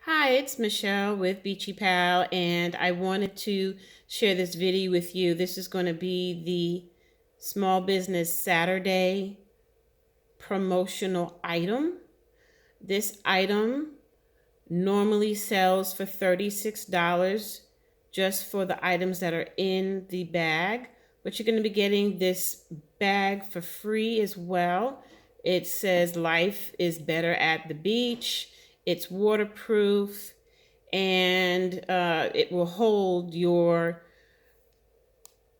Hi, it's Michelle with Beachy Pal, and I wanted to share this video with you. This is going to be the Small Business Saturday promotional item. This item normally sells for $36 just for the items that are in the bag, but you're going to be getting this bag for free as well. It says life is better at the beach. It's waterproof, and it will hold your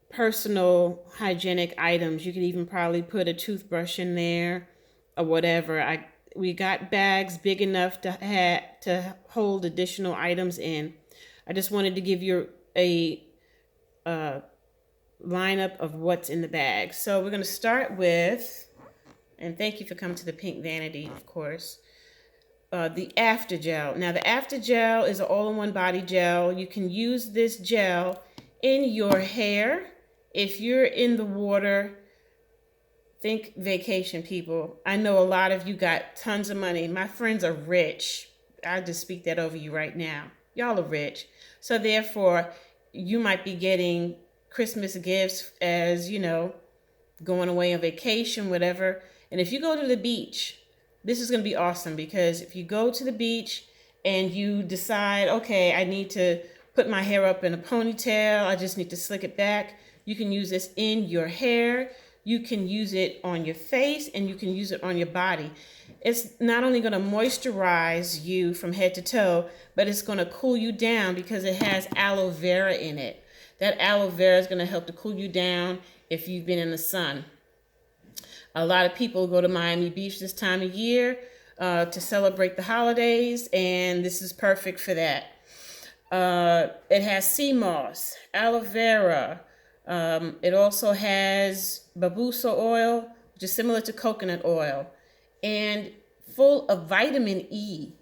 personal hygienic items. You could even probably put a toothbrush in there or whatever. We got bags big enough to hold additional items in. I just wanted to give you a lineup of what's in the bag. So we're going to start with, and thank you for coming to the Pink Vanity, of course. The After Gel. Now, the After Gel is an all-in-one body gel. You can use this gel in your hair. If you're in the water, think vacation, people. I know a lot of you got tons of money. My friends are rich. I just speak that over you right now. Y'all are rich. So therefore, you might be getting Christmas gifts as, going away on vacation, whatever. And if you go to the beach, this is going to be awesome, because if you go to the beach and you decide, okay, I need to put my hair up in a ponytail, I just need to slick it back, you can use this in your hair, you can use it on your face, and you can use it on your body. It's not only going to moisturize you from head to toe, but it's going to cool you down because it has aloe vera in it. That aloe vera is going to help to cool you down if you've been in the sun. A lot of people go to Miami Beach this time of year to celebrate the holidays, and this is perfect for that. It has sea moss, aloe vera. It also has babusa oil, which is similar to coconut oil, and full of vitamin E,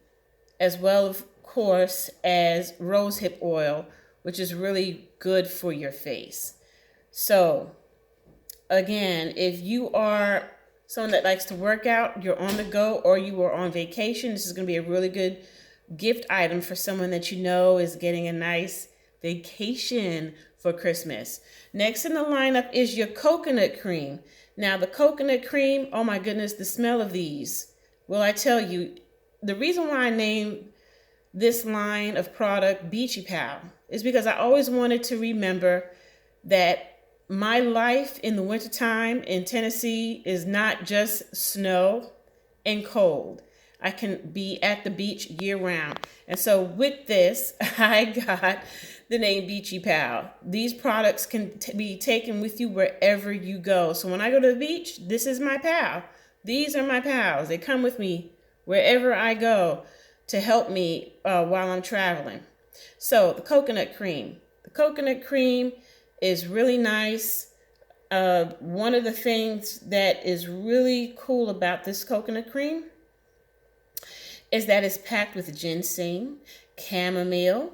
as well, of course, as rosehip oil, which is really good for your face. So, again, if you are someone that likes to work out, you're on the go, or you are on vacation, this is going to be a really good gift item for someone that you know is getting a nice vacation for Christmas. Next in the lineup is your coconut cream. Now, the coconut cream, oh my goodness, the smell of these. Well, I tell you, the reason why I named this line of product Beachy Pal is because I always wanted to remember that my life in the wintertime in Tennessee is not just snow and cold. I can be at the beach year round. And so with this, I got the name Beachy Pal. These products can be taken with you wherever you go. So when I go to the beach, this is my pal. These are my pals. They come with me wherever I go to help me while I'm traveling. So the coconut cream. The coconut cream is really nice. One of the things that is really cool about this coconut cream is that it's packed with ginseng, chamomile,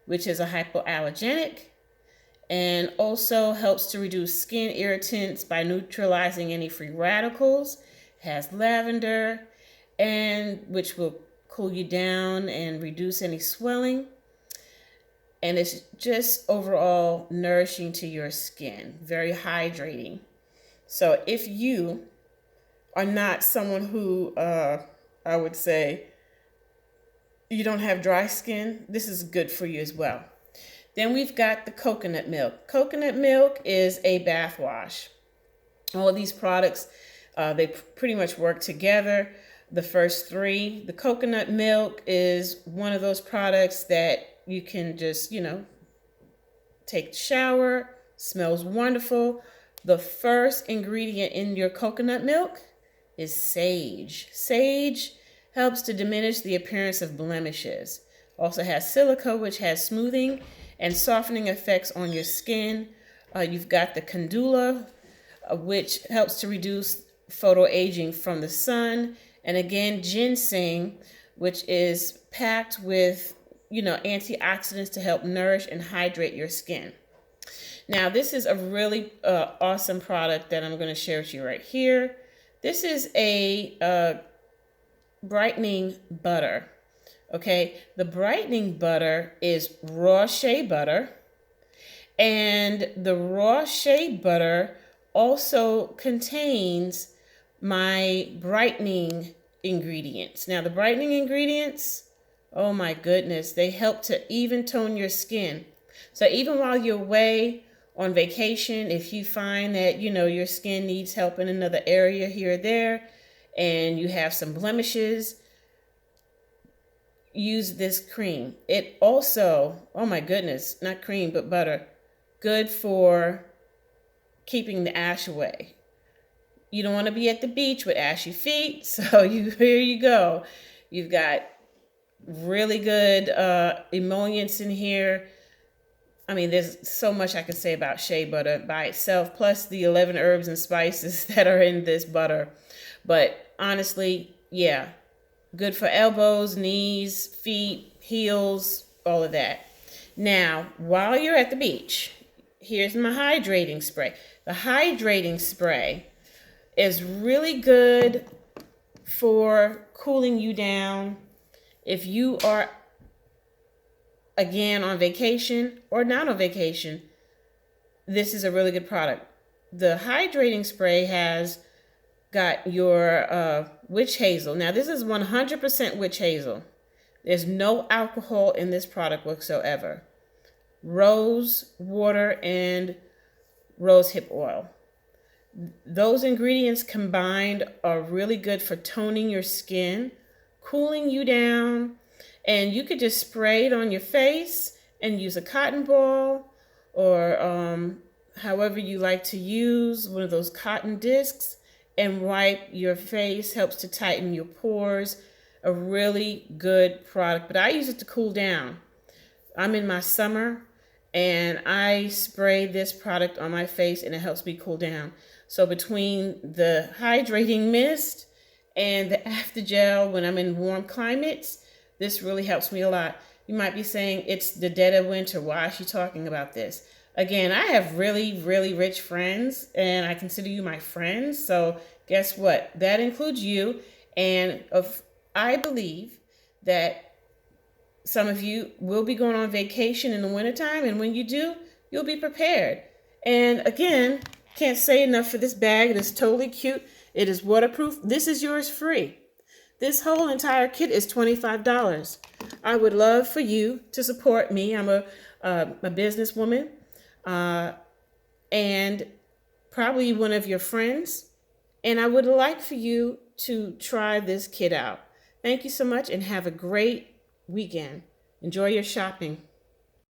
which is a hypoallergenic, and also helps to reduce skin irritants by neutralizing any free radicals. It has lavender, and which will cool you down and reduce any swelling. And it's just overall nourishing to your skin, very hydrating. So if you are not someone who, I would say, you don't have dry skin, this is good for you as well. Then we've got the coconut milk. Coconut milk is a bath wash. All of these products, they pretty much work together. The first three, the coconut milk is one of those products that you can just, take the shower, smells wonderful. The first ingredient in your coconut milk is sage. Sage helps to diminish the appearance of blemishes. Also has silica, which has smoothing and softening effects on your skin. You've got the candula, which helps to reduce photoaging from the sun. And again, ginseng, which is packed with, antioxidants to help nourish and hydrate your skin. Now, this is a really awesome product that I'm going to share with you right here. This is a brightening butter. Okay, the brightening butter is raw shea butter, and the raw shea butter also contains my brightening ingredients. Now, the brightening ingredients, oh my goodness, they help to even tone your skin. So even while you're away on vacation, if you find that, your skin needs help in another area here or there, and you have some blemishes, use this cream. It also, oh my goodness, not cream, but butter, good for keeping the ash away. You don't want to be at the beach with ashy feet, so here you go. You've got really good emollients in here. I mean, there's so much I can say about shea butter by itself, plus the 11 herbs and spices that are in this butter. But honestly, yeah, good for elbows, knees, feet, heels, all of that. Now, while you're at the beach, here's my hydrating spray. The hydrating spray is really good for cooling you down. If you are, again, on vacation or not on vacation, this is a really good product. The hydrating spray has got your witch hazel. Now, this is 100% witch hazel. There's no alcohol in this product whatsoever. Rose water and rose hip oil. Those ingredients combined are really good for toning your skin, cooling you down, and you could just spray it on your face and use a cotton ball or however you like to use one of those cotton discs and wipe your face. Helps to tighten your pores. A really good product, but I use it to cool down. I'm in my summer and I spray this product on my face and it helps me cool down. So between the hydrating mist and the after gel when I'm in warm climates, this really helps me a lot. You might be saying, it's the dead of winter. Why is she talking about this? Again, I have really, really rich friends and I consider you my friends. So guess what? That includes you. And I believe that some of you will be going on vacation in the wintertime, and when you do, you'll be prepared. And again, can't say enough for this bag. It is totally cute. It is waterproof. This is yours free. This whole entire kit is $25. I would love for you to support me. I'm a businesswoman and probably one of your friends. And I would like for you to try this kit out. Thank you so much and have a great weekend. Enjoy your shopping.